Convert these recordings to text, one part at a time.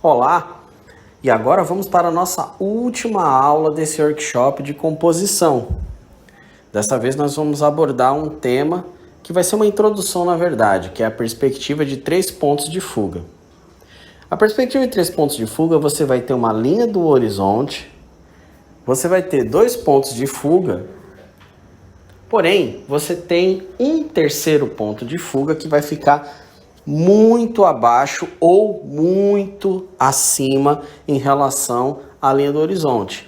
Olá! E agora vamos para a nossa última aula desse workshop de composição. Dessa vez nós vamos abordar um tema que vai ser uma introdução, na verdade, que é a perspectiva de 3 pontos de fuga. A perspectiva de 3 pontos de fuga, você vai ter uma linha do horizonte, você vai ter 2 pontos de fuga, porém, você tem um terceiro ponto de fuga que vai ficar muito abaixo ou muito acima em relação à linha do horizonte.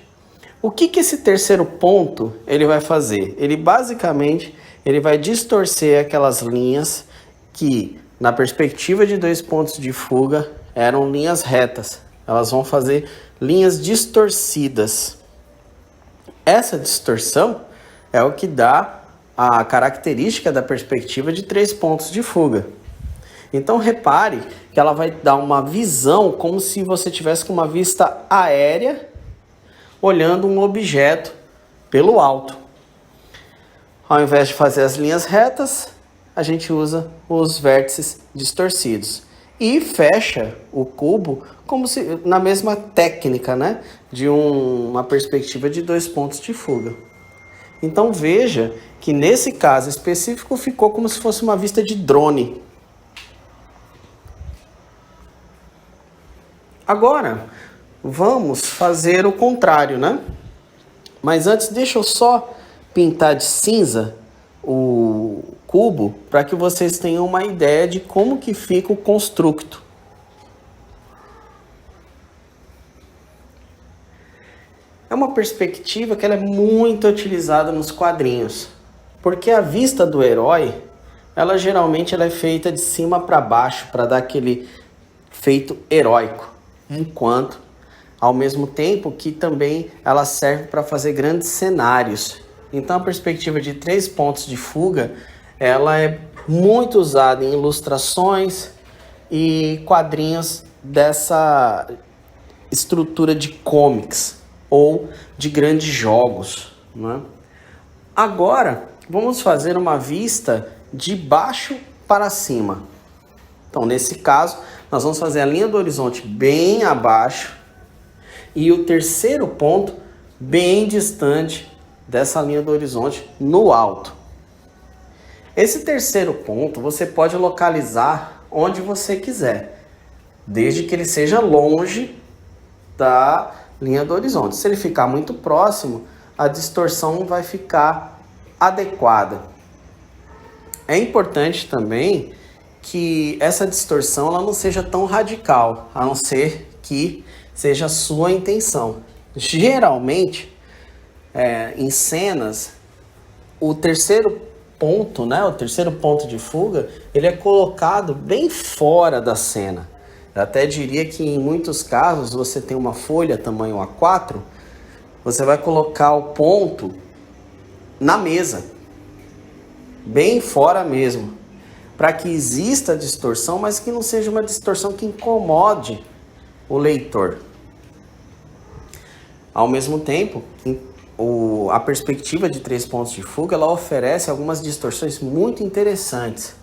O que esse terceiro ponto ele vai fazer? Ele basicamente vai distorcer aquelas linhas que na perspectiva de 2 pontos de fuga eram linhas retas. Elas vão fazer linhas distorcidas. Essa distorção é o que dá a característica da perspectiva de 3 pontos de fuga. Então repare que ela vai dar uma visão como se você tivesse com uma vista aérea olhando um objeto pelo alto. Ao invés de fazer as linhas retas, a gente usa os vértices distorcidos e fecha o cubo como se na mesma técnica, né, de uma perspectiva de 2 pontos de fuga. Então veja que nesse caso específico ficou como se fosse uma vista de drone. Agora, vamos fazer o contrário, né? Mas antes, deixa eu só pintar de cinza o cubo para que vocês tenham uma ideia de como que fica o construto. É uma perspectiva que ela é muito utilizada nos quadrinhos, porque a vista do herói, ela geralmente é feita de cima para baixo para dar aquele feito heróico. Enquanto, ao mesmo tempo que também ela serve para fazer grandes cenários. Então a perspectiva de 3 pontos de fuga, ela é muito usada em ilustrações e quadrinhos dessa estrutura de comics ou de grandes jogos, né? Agora, vamos fazer uma vista de baixo para cima. Então, nesse caso, nós vamos fazer a linha do horizonte bem abaixo e o terceiro ponto bem distante dessa linha do horizonte no alto. Esse terceiro ponto você pode localizar onde você quiser, desde que ele seja longe da linha do horizonte. Se ele ficar muito próximo, a distorção não vai ficar adequada. É importante também que essa distorção ela não seja tão radical, a não ser que seja a sua intenção. Geralmente, em cenas, o terceiro ponto, né, o terceiro ponto de fuga, ele é colocado bem fora da cena. Eu até diria que em muitos casos, você tem uma folha tamanho A4, você vai colocar o ponto na mesa, bem fora mesmo, para que exista distorção, mas que não seja uma distorção que incomode o leitor. Ao mesmo tempo, a perspectiva de 3 pontos de fuga, ela oferece algumas distorções muito interessantes.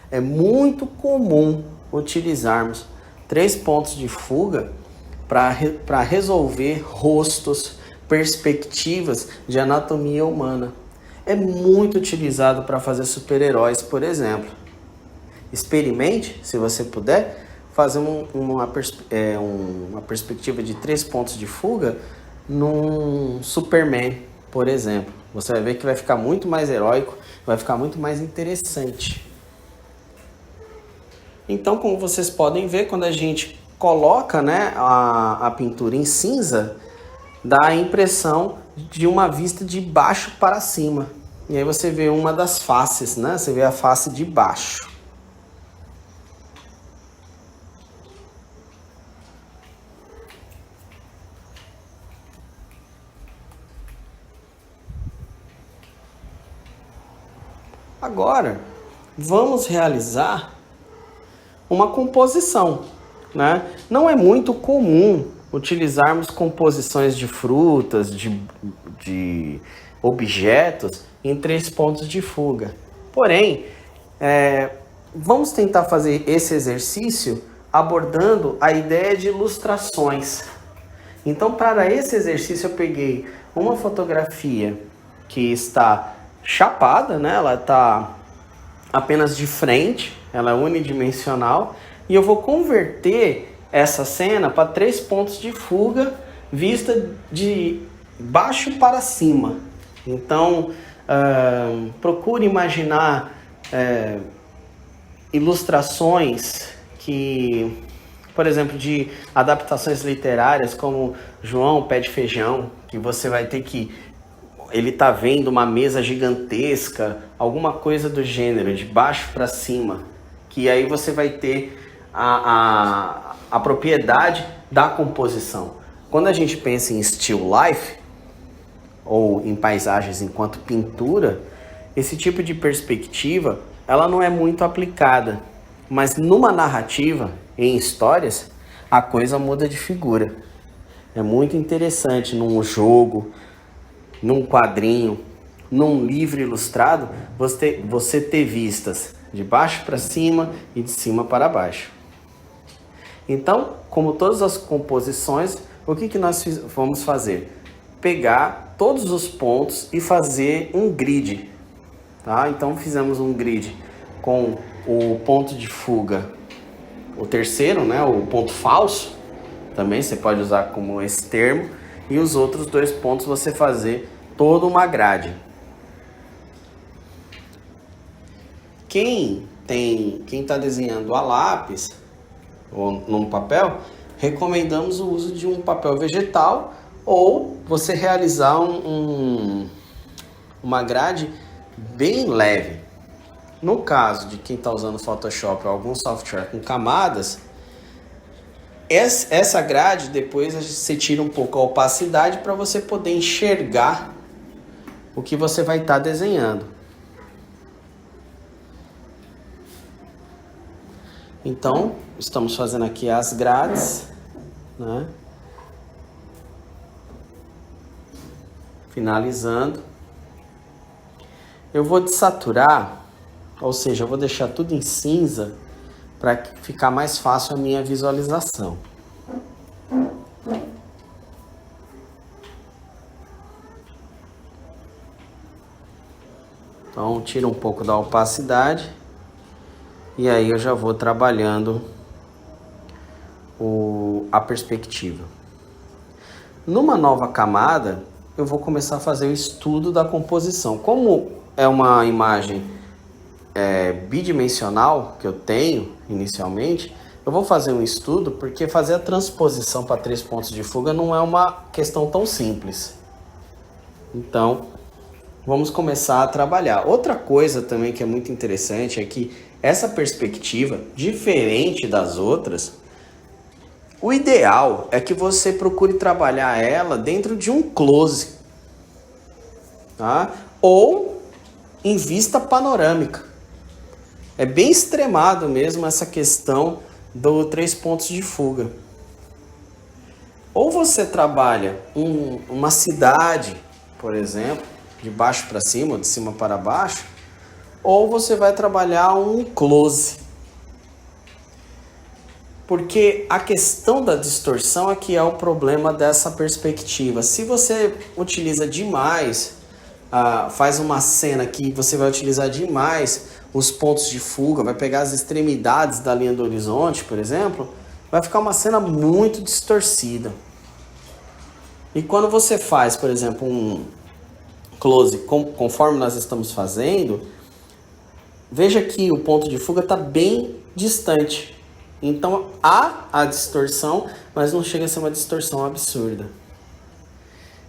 É muito comum utilizarmos 3 pontos de fuga para resolver rostos, perspectivas de anatomia humana. É muito utilizado para fazer super-heróis, por exemplo. Experimente, se você puder, fazer uma perspectiva de 3 pontos de fuga num Superman, por exemplo. Você vai ver que vai ficar muito mais heróico, vai ficar muito mais interessante. Então, como vocês podem ver, quando a gente coloca, né, a pintura em cinza, dá a impressão de uma vista de baixo para cima. E aí você vê uma das faces, né? Você vê a face de baixo. Agora, vamos realizar uma composição, né? Não é muito comum utilizarmos composições de frutas, de objetos em 3 pontos de fuga. Porém, vamos tentar fazer esse exercício abordando a ideia de ilustrações. Então, para esse exercício, eu peguei uma fotografia que está chapada, né? Ela está apenas de frente, ela é unidimensional, e eu vou converter essa cena para 3 pontos de fuga vista de baixo para cima. Então, procure imaginar ilustrações que, por exemplo, de adaptações literárias como João Pé de Feijão, que você vai ter que... Ele tá vendo uma mesa gigantesca, alguma coisa do gênero, de baixo para cima, que aí você vai ter a propriedade da composição. Quando a gente pensa em still life, ou em paisagens enquanto pintura, esse tipo de perspectiva, ela não é muito aplicada. Mas numa narrativa, em histórias, a coisa muda de figura. É muito interessante num jogo, num quadrinho, num livro ilustrado, você ter vistas de baixo para cima e de cima para baixo. Então, como todas as composições, o que nós vamos fazer? Pegar todos os pontos e fazer um grid. Tá? Então, fizemos um grid com o ponto de fuga, o terceiro, né, o ponto falso, também você pode usar como esse termo, e os outros 2 pontos você fazer toda uma grade. Quem está desenhando a lápis ou num papel, recomendamos o uso de um papel vegetal ou você realizar uma grade bem leve. No caso de quem está usando Photoshop ou algum software com camadas, essa grade depois você tira um pouco a opacidade para você poder enxergar o que você vai estar desenhando. Então, estamos fazendo aqui as grades, né? Finalizando. Eu vou desaturar, ou seja, eu vou deixar tudo em cinza para ficar mais fácil a minha visualização. Então, tira um pouco da opacidade e aí eu já vou trabalhando a perspectiva. Numa nova camada, eu vou começar a fazer o estudo da composição. Como é uma imagem bidimensional que eu tenho inicialmente, eu vou fazer um estudo porque fazer a transposição para 3 pontos de fuga não é uma questão tão simples. Então, vamos começar a trabalhar. Outra coisa também que é muito interessante é que essa perspectiva, diferente das outras, o ideal é que você procure trabalhar ela dentro de um close, tá? Ou em vista panorâmica. É bem extremado mesmo essa questão do 3 pontos de fuga. Ou você trabalha uma cidade, por exemplo, de baixo para cima, ou de cima para baixo, ou você vai trabalhar um close. Porque a questão da distorção é que é o problema dessa perspectiva. Se você utiliza demais, faz uma cena que você vai utilizar demais os pontos de fuga, vai pegar as extremidades da linha do horizonte, por exemplo, vai ficar uma cena muito distorcida. E quando você faz, por exemplo, um close, conforme nós estamos fazendo, veja que o ponto de fuga está bem distante. Então há a distorção, mas não chega a ser uma distorção absurda.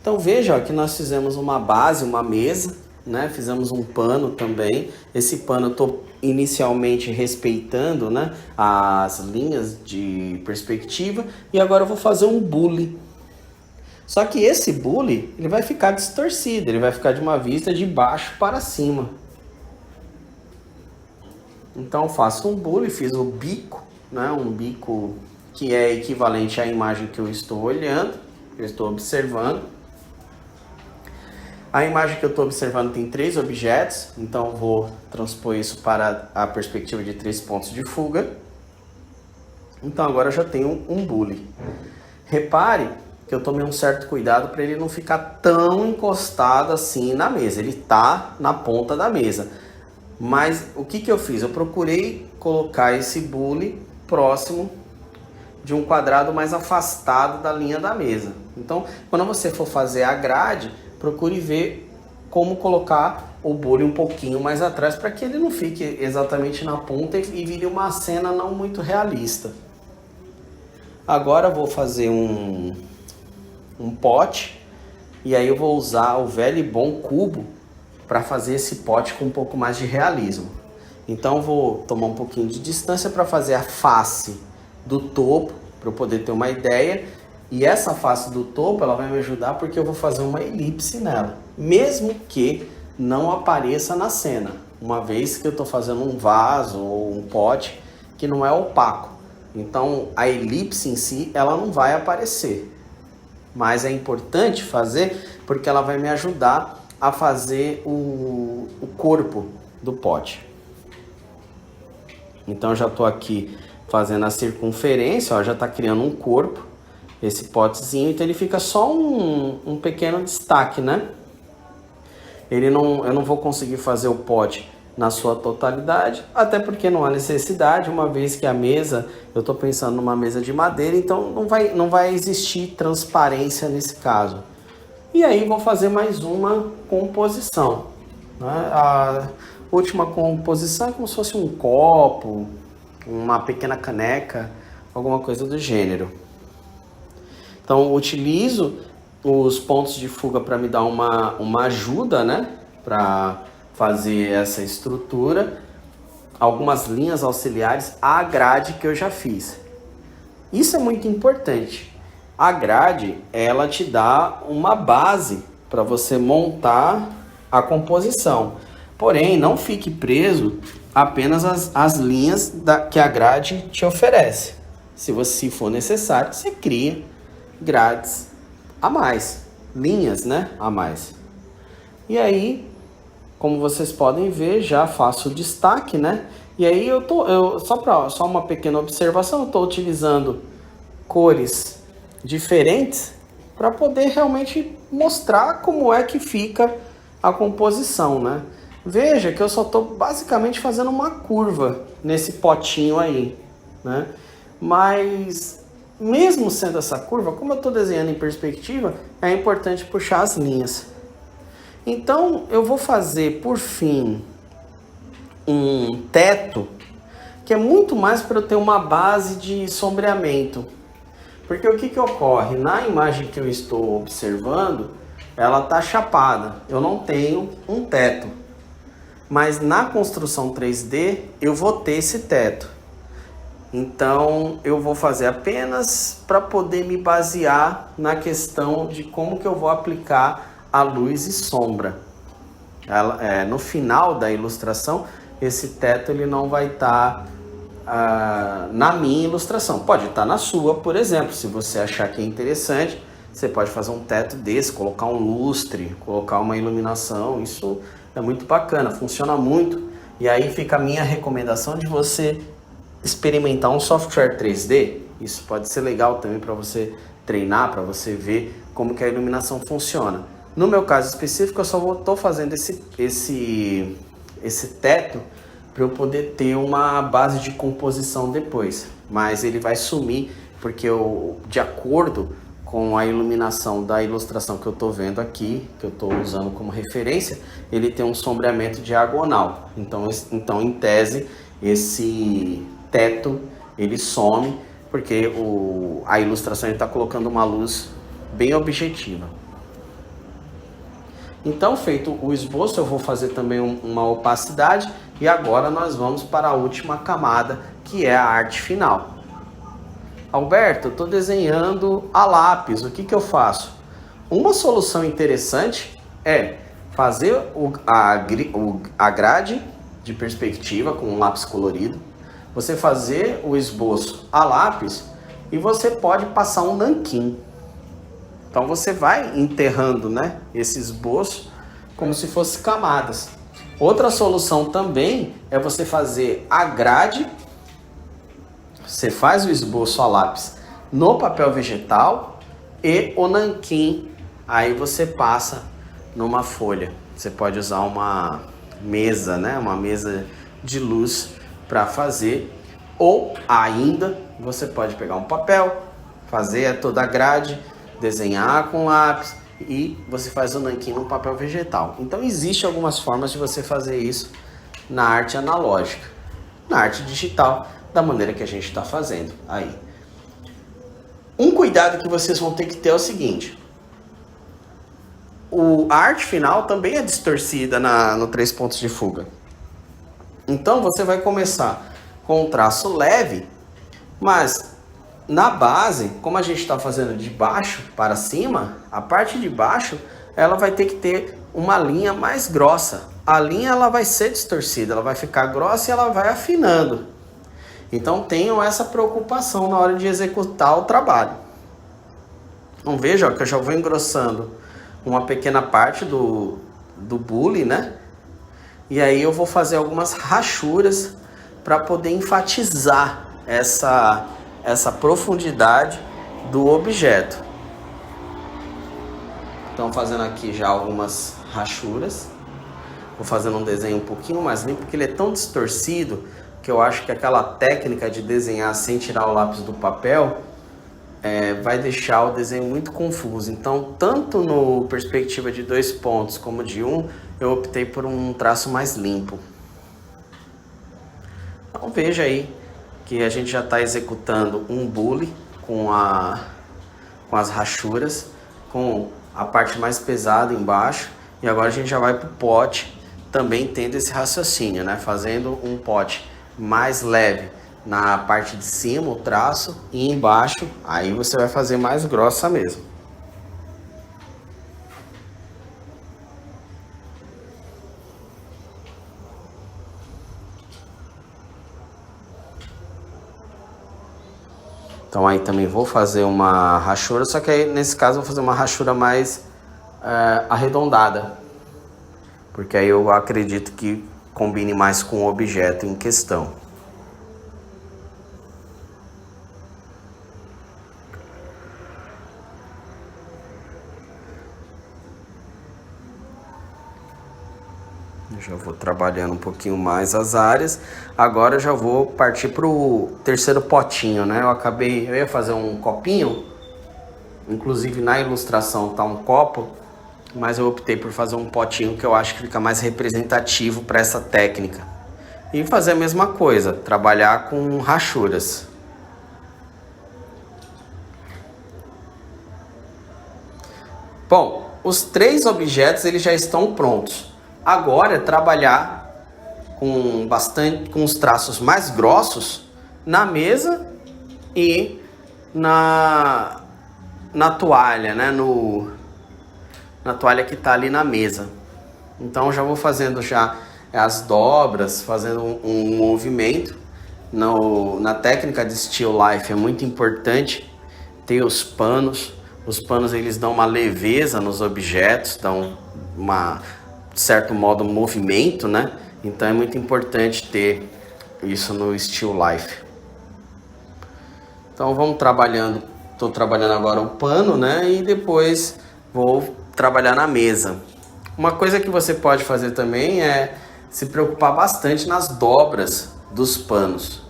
Então veja que nós fizemos uma base, uma mesa, né? Fizemos um pano também. Esse pano eu estou inicialmente respeitando, né, as linhas de perspectiva. E agora eu vou fazer um bule. Só que esse bule ele vai ficar distorcido, ele vai ficar de uma vista de baixo para cima. Então eu faço um bule, fiz o bico, né, um bico que é equivalente à imagem que eu estou olhando, que eu estou observando. A imagem que eu estou observando tem 3 objetos, então eu vou transpor isso para a perspectiva de 3 pontos de fuga. Então agora eu já tenho um bule. Repare que eu tomei um certo cuidado para ele não ficar tão encostado assim na mesa. Ele tá na ponta da mesa. Mas o que eu fiz? Eu procurei colocar esse bule próximo de um quadrado mais afastado da linha da mesa. Então, quando você for fazer a grade, procure ver como colocar o bule um pouquinho mais atrás para que ele não fique exatamente na ponta e vire uma cena não muito realista. Agora eu vou fazer um pote e aí eu vou usar o velho e bom cubo para fazer esse pote com um pouco mais de realismo. Então eu vou tomar um pouquinho de distância para fazer a face do topo, para eu poder ter uma ideia. E essa face do topo ela vai me ajudar porque eu vou fazer uma elipse nela, mesmo que não apareça na cena, uma vez que eu estou fazendo um vaso ou um pote que não é opaco. Então a elipse em si ela não vai aparecer, mas é importante fazer porque ela vai me ajudar a fazer o corpo do pote. Então já estou aqui fazendo a circunferência, ó, já está criando um corpo, esse potezinho, então ele fica só um pequeno destaque, né? Eu não vou conseguir fazer o pote na sua totalidade, até porque não há necessidade, uma vez que a mesa, eu estou pensando numa mesa de madeira, então não vai existir transparência nesse caso. E aí vou fazer mais uma composição, né? A última composição é como se fosse um copo, uma pequena caneca, alguma coisa do gênero. Então utilizo os pontos de fuga para me dar uma ajuda, né? Para fazer essa estrutura, algumas linhas auxiliares à grade que eu já fiz. Isso é muito importante. A grade, ela te dá uma base para você montar a composição. Porém, não fique preso apenas às linhas que a grade te oferece. Se for necessário, você cria grades a mais, linhas, né, a mais. E aí, como vocês podem ver, já faço o destaque, né? E aí só uma pequena observação, eu estou utilizando cores diferentes para poder realmente mostrar como é que fica a composição, né? Veja que eu só estou basicamente fazendo uma curva nesse potinho aí, né? Mas mesmo sendo essa curva, como eu estou desenhando em perspectiva, é importante puxar as linhas. Então eu vou fazer por fim um teto, que é muito mais para eu ter uma base de sombreamento. Porque o que ocorre? Na imagem que eu estou observando, ela está chapada, eu não tenho um teto. Mas na construção 3D eu vou ter esse teto. Então eu vou fazer apenas para poder me basear na questão de como que eu vou aplicar a luz e sombra. No final da ilustração, esse teto ele não vai estar na minha ilustração. Pode estar na sua, por exemplo. Se você achar que é interessante, você pode fazer um teto desse, colocar um lustre, colocar uma iluminação. Isso é muito bacana, funciona muito. E aí fica a minha recomendação de você experimentar um software 3D. Isso pode ser legal também para você treinar, para você ver como que a iluminação funciona. No meu caso específico, eu só estou fazendo esse teto para eu poder ter uma base de composição depois. Mas ele vai sumir porque de acordo com a iluminação da ilustração que eu estou vendo aqui, que eu estou usando como referência, ele tem um sombreamento diagonal. Então em tese, esse teto ele some porque a ilustração está colocando uma luz bem objetiva. Então, feito o esboço, eu vou fazer também uma opacidade e agora nós vamos para a última camada, que é a arte final. Alberto, eu estou desenhando a lápis, o que eu faço? Uma solução interessante é fazer a grade de perspectiva com um lápis colorido, você fazer o esboço a lápis e você pode passar um nanquim. Então você vai enterrando, né, esse esboço como se fosse camadas. Outra solução também é você fazer a grade Você faz o esboço a lápis no papel vegetal e o nanquim, aí você passa numa folha. Você pode usar uma mesa, né? Uma mesa de luz para fazer, ou ainda você pode pegar um papel, fazer toda a grade, desenhar com lápis e você faz o nanquim no papel vegetal. Então existem algumas formas de você fazer isso na arte analógica. Na arte digital, da maneira que a gente está fazendo aí. Um cuidado que vocês vão ter que ter é o seguinte: a arte final também é distorcida no 3 pontos de fuga. Então você vai começar com um traço leve, mas na base, como a gente está fazendo de baixo para cima, a parte de baixo ela vai ter que ter uma linha mais grossa. A linha ela vai ser distorcida, ela vai ficar grossa e ela vai afinando. Então tenham essa preocupação na hora de executar o trabalho. Então veja que eu já vou engrossando uma pequena parte do bule, né? E aí eu vou fazer algumas rachuras para poder enfatizar essa profundidade do objeto. Então fazendo aqui já algumas rachuras. Vou fazendo um desenho um pouquinho mais limpo, porque ele é tão distorcido que eu acho que aquela técnica de desenhar sem tirar o lápis do papel vai deixar o desenho muito confuso. Então, tanto no perspectiva de 2 pontos como de 1, eu optei por um traço mais limpo. Então veja aí que a gente já está executando um bule com as rachuras, com a parte mais pesada embaixo, e agora a gente já vai para o pote, também tendo esse raciocínio, né? Fazendo um pote mais leve na parte de cima, o traço, e embaixo, aí você vai fazer mais grossa mesmo. Então aí também vou fazer uma rachura, só que aí nesse caso eu vou fazer uma rachura mais arredondada, porque aí eu acredito que combine mais com o objeto em questão. Eu já vou trabalhando um pouquinho mais as áreas. Agora eu já vou partir para o terceiro potinho, né? Eu ia fazer um copinho, inclusive na ilustração tá um copo, mas eu optei por fazer um potinho que eu acho que fica mais representativo para essa técnica. E fazer a mesma coisa, trabalhar com rachuras. Bom, os 3 objetos eles já estão prontos. Agora é trabalhar com os traços mais grossos na mesa e na toalha, né? Na toalha que está ali na mesa. Então já vou fazendo já as dobras, fazendo um movimento. Na técnica de still life é muito importante ter os panos. Os panos eles dão uma leveza nos objetos, dão de certo modo um movimento, né? Então é muito importante ter isso no still life. Então vamos trabalhando. Estou trabalhando agora o pano, né? E depois vou trabalhar na mesa. Uma coisa que você pode fazer também é se preocupar bastante nas dobras dos panos.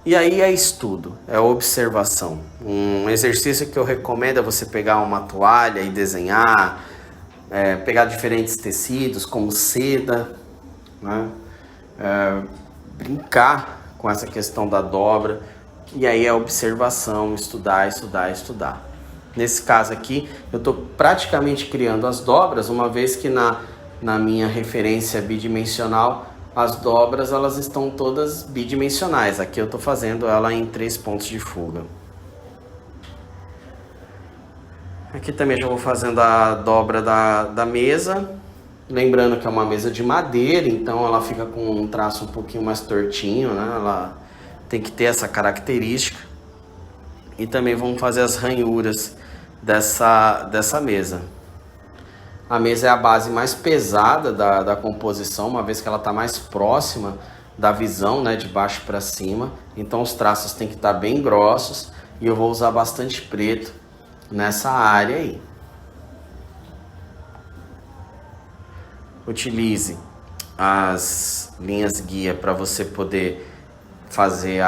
E aí é estudo, é observação. Um exercício que eu recomendo é você pegar uma toalha e desenhar, pegar diferentes tecidos como seda, né? Brincar com essa questão da dobra. E aí é observação, estudar. Nesse caso aqui, eu estou praticamente criando as dobras, uma vez que na minha referência bidimensional, as dobras elas estão todas bidimensionais. Aqui eu estou fazendo ela em 3 pontos de fuga. Aqui também já vou fazendo a dobra da mesa. Lembrando que é uma mesa de madeira, então ela fica com um traço um pouquinho mais tortinho, né? Ela tem que ter essa característica. E também vamos fazer as ranhuras dessa mesa. A mesa é a base mais pesada da composição, uma vez que ela está mais próxima da visão, né, de baixo para cima. Então os traços têm que estar bem grossos e eu vou usar bastante preto nessa área aí. Utilize as linhas guia para você poder fazer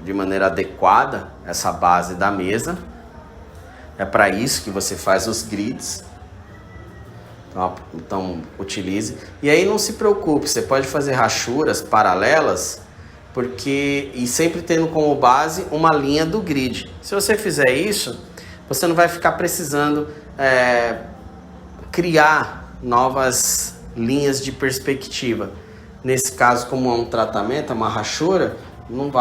de maneira adequada essa base da mesa. É para isso que você faz os grids. Então utilize. E aí não se preocupe, você pode fazer rachuras paralelas, e sempre tendo como base uma linha do grid. Se você fizer isso, você não vai ficar precisando criar novas linhas de perspectiva. Nesse caso, como é um tratamento, é uma rachura, não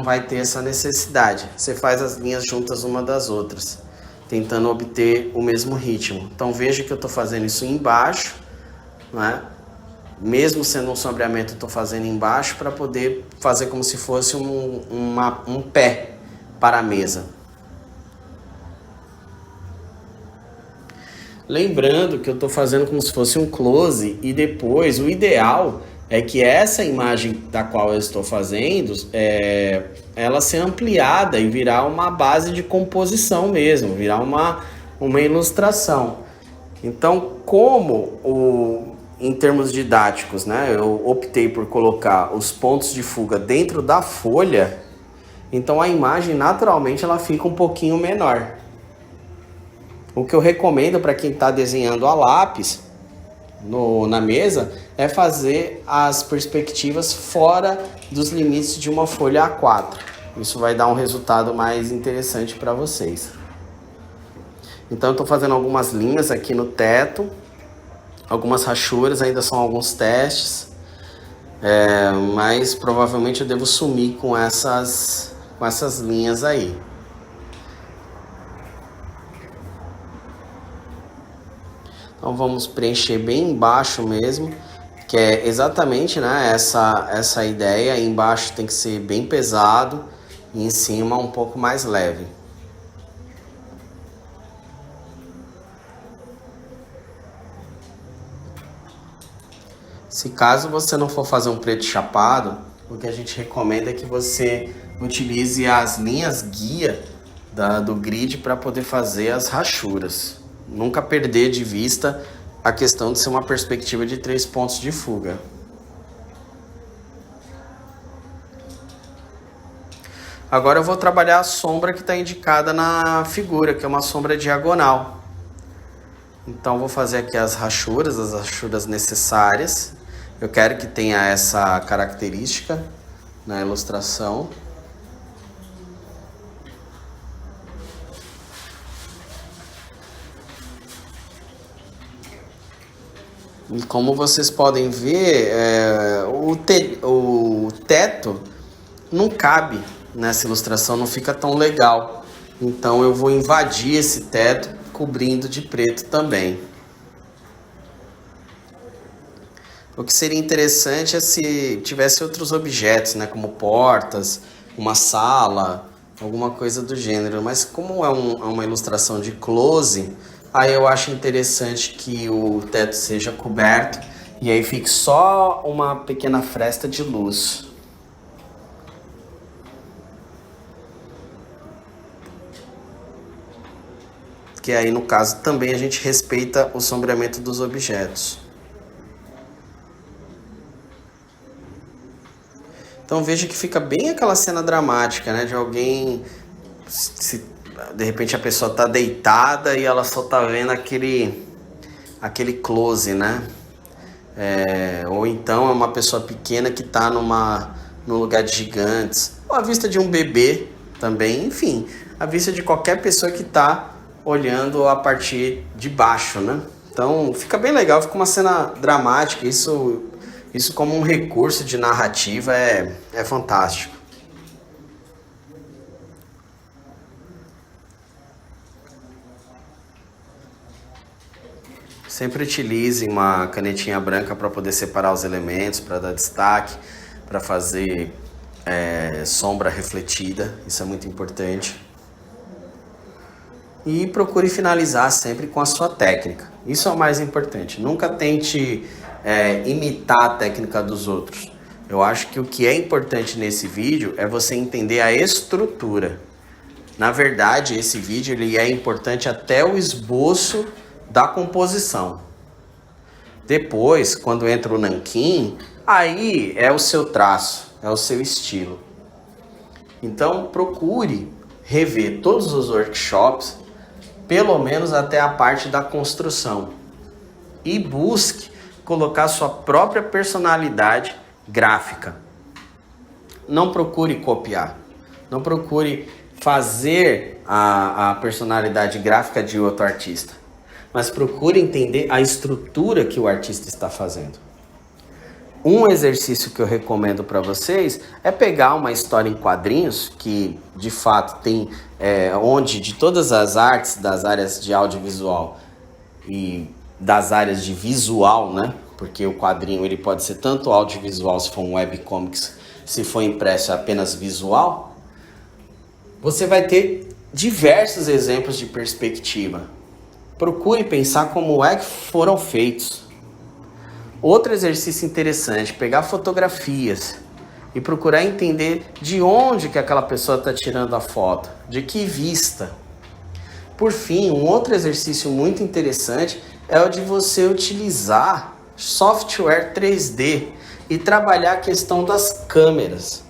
vai ter essa necessidade. Você faz as linhas juntas uma das outras, tentando obter o mesmo ritmo. Então veja que eu estou fazendo isso embaixo, né? Mesmo sendo um sombreamento, eu estou fazendo embaixo para poder fazer como se fosse um pé para a mesa. Lembrando que eu estou fazendo como se fosse um close, e depois o ideal é que essa imagem da qual eu estou fazendo, ela ser ampliada e virar uma base de composição mesmo, virar uma ilustração. Então, em termos didáticos, né, eu optei por colocar os pontos de fuga dentro da folha, então a imagem naturalmente ela fica um pouquinho menor. O que eu recomendo para quem está desenhando a lápis na mesa é fazer as perspectivas fora dos limites de uma folha A4. Isso vai dar um resultado mais interessante para vocês. Então eu estou fazendo algumas linhas aqui no teto, algumas rachuras, ainda são alguns testes, mas provavelmente eu devo sumir com essas linhas aí. Então vamos preencher bem embaixo mesmo, que é exatamente, né, essa ideia. Embaixo tem que ser bem pesado e em cima um pouco mais leve. Se caso você não for fazer um preto chapado, o que a gente recomenda é que você utilize as linhas guia do grid para poder fazer as rachuras. Nunca perder de vista a questão de ser uma perspectiva de 3 pontos de fuga. Agora eu vou trabalhar a sombra que está indicada na figura, que é uma sombra diagonal. Então vou fazer aqui as rachuras necessárias. Eu quero que tenha essa característica na ilustração. E como vocês podem ver, o teto não cabe nessa ilustração, não fica tão legal. Então eu vou invadir esse teto cobrindo de preto também. O que seria interessante é se tivesse outros objetos, né, como portas, uma sala, alguma coisa do gênero. Mas como é uma ilustração de close, aí eu acho interessante que o teto seja coberto e aí fique só uma pequena fresta de luz. Que aí, no caso, também a gente respeita o sombreamento dos objetos. Então veja que fica bem aquela cena dramática, né? De alguém, de repente a pessoa está deitada e ela só está vendo aquele close, né? Ou então é uma pessoa pequena que está num lugar de gigantes. Ou a vista de um bebê também, enfim. A vista de qualquer pessoa que está olhando a partir de baixo, né? Então fica bem legal, fica uma cena dramática. Isso como um recurso de narrativa é fantástico. Sempre utilize uma canetinha branca para poder separar os elementos, para dar destaque, para fazer sombra refletida. Isso é muito importante. E procure finalizar sempre com a sua técnica. Isso é o mais importante. Nunca tente imitar a técnica dos outros. Eu acho que o que é importante nesse vídeo é você entender a estrutura. Na verdade, esse vídeo ele é importante até o esboço da composição. Depois, quando entra o nanquim, aí é o seu traço, é o seu estilo. Então, procure rever todos os workshops, pelo menos até a parte da construção. E busque colocar sua própria personalidade gráfica. Não procure copiar. Não procure fazer a personalidade gráfica de outro artista. Mas procure entender a estrutura que o artista está fazendo. Um exercício que eu recomendo para vocês é pegar uma história em quadrinhos, que de fato tem onde de todas as artes das áreas de audiovisual e das áreas de visual, né? Porque o quadrinho ele pode ser tanto audiovisual se for um webcomics, se for impresso é apenas visual. Você vai ter diversos exemplos de perspectiva. Procure pensar como é que foram feitos. Outro exercício interessante, pegar fotografias e procurar entender de onde que aquela pessoa está tirando a foto, de que vista. Por fim, um outro exercício muito interessante é o de você utilizar software 3D e trabalhar a questão das câmeras.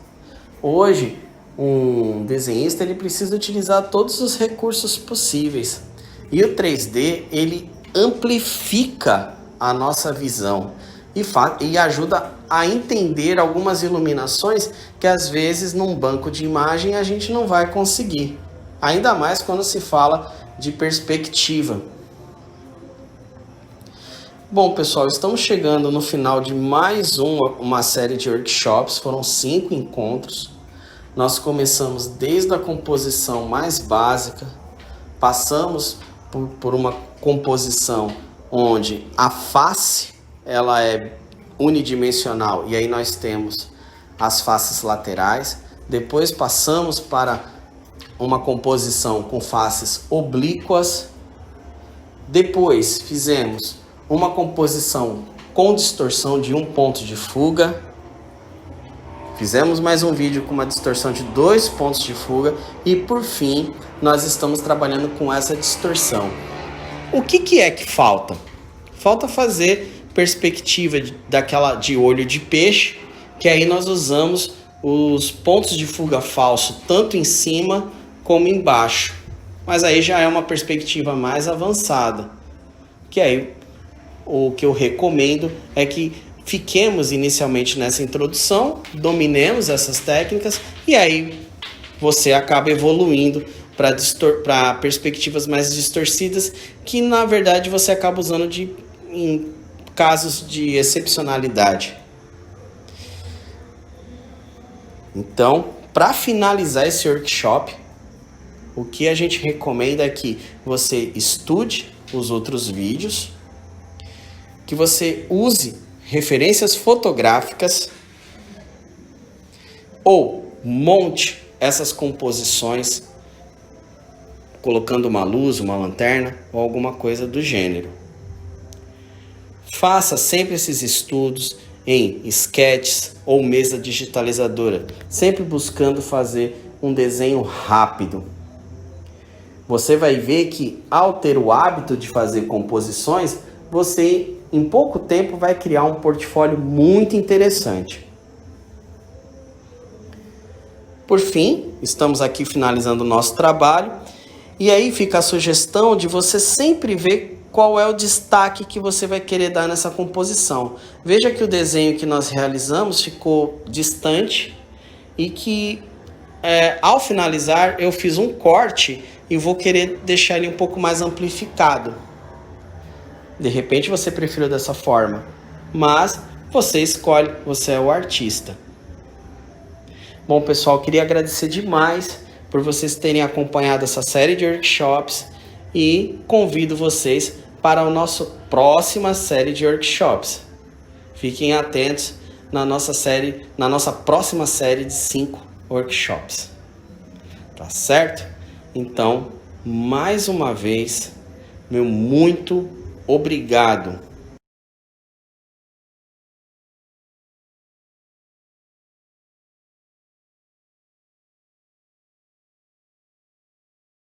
Hoje, um desenhista ele precisa utilizar todos os recursos possíveis. E o 3D ele amplifica a nossa visão e ajuda a entender algumas iluminações que às vezes num banco de imagem a gente não vai conseguir. Ainda mais quando se fala de perspectiva. Bom, pessoal, estamos chegando no final de mais uma série de workshops. Foram 5 encontros. Nós começamos desde a composição mais básica, passamos por uma composição onde a face ela é unidimensional e aí nós temos as faces laterais. Depois passamos para uma composição com faces oblíquas. Depois fizemos uma composição com distorção de um ponto de fuga. Fizemos mais um vídeo com uma distorção de 2 pontos de fuga e por fim nós estamos trabalhando com essa distorção. O que é que falta? Falta fazer perspectiva daquela de olho de peixe, que aí nós usamos os pontos de fuga falso tanto em cima como embaixo. Mas aí já é uma perspectiva mais avançada. Que aí o que eu recomendo é que fiquemos inicialmente nessa introdução, dominemos essas técnicas e aí você acaba evoluindo para perspectivas mais distorcidas, que na verdade você acaba usando em casos de excepcionalidade. Então, para finalizar esse workshop, o que a gente recomenda é que você estude os outros vídeos, que você use referências fotográficas ou monte essas composições colocando uma luz, uma lanterna ou alguma coisa do gênero. Faça sempre esses estudos em sketches ou mesa digitalizadora, sempre buscando fazer um desenho rápido. Você vai ver que ao ter o hábito de fazer composições, você em pouco tempo vai criar um portfólio muito interessante. Por fim, estamos aqui finalizando o nosso trabalho. E aí fica a sugestão de você sempre ver qual é o destaque que você vai querer dar nessa composição. Veja que o desenho que nós realizamos ficou distante e que ao finalizar eu fiz um corte e vou querer deixar ele um pouco mais amplificado. De repente você preferiu dessa forma, mas você escolhe, você é o artista. Bom, pessoal, queria agradecer demais por vocês terem acompanhado essa série de workshops e convido vocês para a nossa próxima série de workshops. Fiquem atentos na nossa próxima série de 5 workshops. Tá certo? Então, mais uma vez, meu muito obrigado.